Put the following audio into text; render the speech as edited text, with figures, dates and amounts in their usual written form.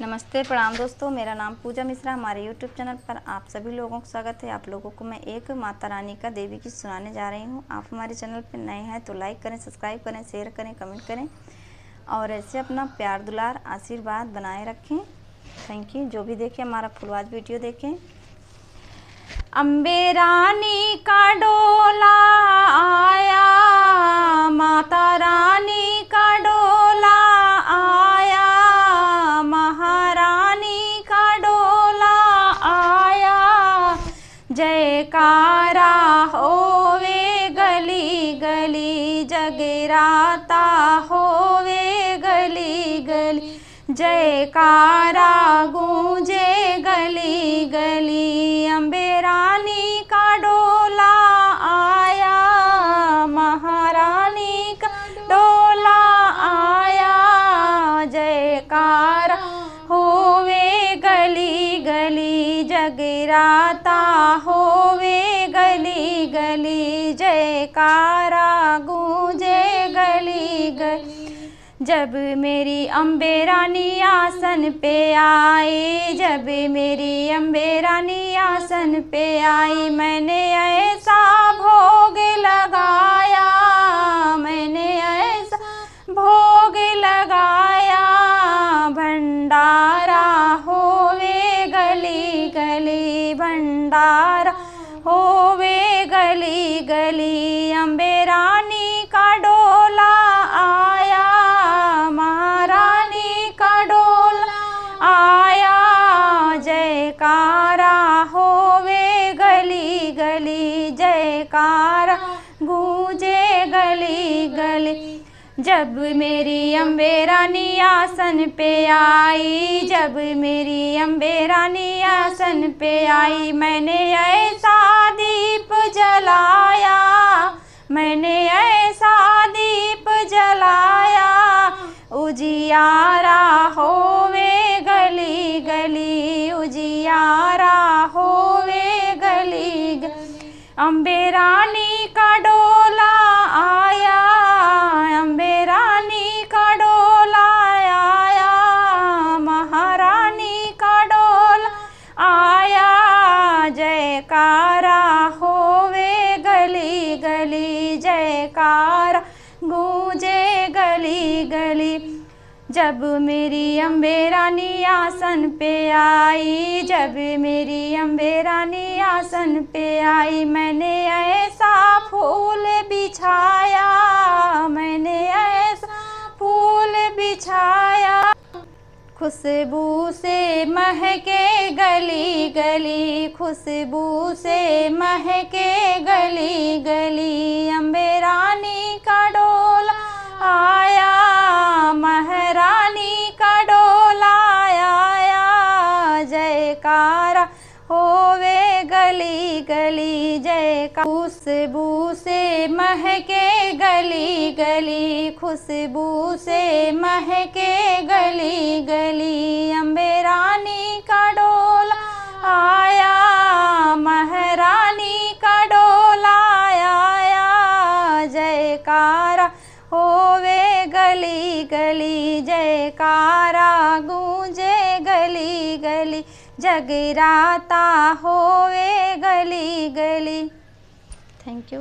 नमस्ते प्रणाम दोस्तों, मेरा नाम पूजा मिश्रा। हमारे YouTube चैनल पर आप सभी लोगों का स्वागत है। आप लोगों को मैं एक माता रानी का देवी की सुनाने जा रही हूँ। आप हमारे चैनल पर नए हैं तो लाइक करें, सब्सक्राइब करें, शेयर करें, कमेंट करें और ऐसे अपना प्यार दुलार आशीर्वाद बनाए रखें। Thank you. जो भी देखें हमारा फुलवाज वीडियो देखें। अम्बे रानी का डोला आया, माता रानी का डोला आया, महारानी का डोला आया। जयकारा होवे गली गली, जगराता होवे गली गली, जयकारा गूंजे गली गली। अम्बे रानी का डोला आया, महारानी का डोला आया। जयकारा होवे गली गली, जगराता होवे गली गली, जयकारा गूंजे गली गली। जब मेरी अम्बे रानी आसन पे आई, जब मेरी अम्बे रानी आसन पे आई, मैंने ऐसा भोग लगाया, मैंने ऐसा भोग लगाया। भंडारा होवे गली गली, भंडारा होवे गली गली। अम्बे रानी का डोला आया, महारानी का डोला आया। जयकारा होवे गली गली, जयकारा गूंजे गली गली। जब मेरी अम्बे रानी आसन पे आई, जब मेरी अम्बे रानी आसन पे आई, मैंने ऐसा दीप जलाया, मैंने ऐसा दीप जलाया। उजियारा होवे गली गली, उजियारा होवे गली गली। अम्बे रानी का डोला आया, अम्बे रानी का डोला आया, महारानी का डोला आया। जयकारा होवे गली गली, जयकारा गूंजे गली गली। जब मेरी अम्बे रानी आसन पे आई, जब मेरी अम्बे रानी आसन पे आई, मैंने ऐसा फूल बिछाया, मैंने ऐसा फूल बिछाया। खुशबू से महके गली गली, खुशबू से महके गली गली। अम्बे रानी का डोला आया, महारानी का डोला आया। जयकारा होवे गली गली, जयकारा। खुशबू से महके गली गली, खुशबू से महके गली गली। अम्बे रानी का डोला आया, महारानी का डोला आया। जयकारा होवे गली गली, जयकारा गूंजे गली गली, जगराता होवे गली गली। Thank you.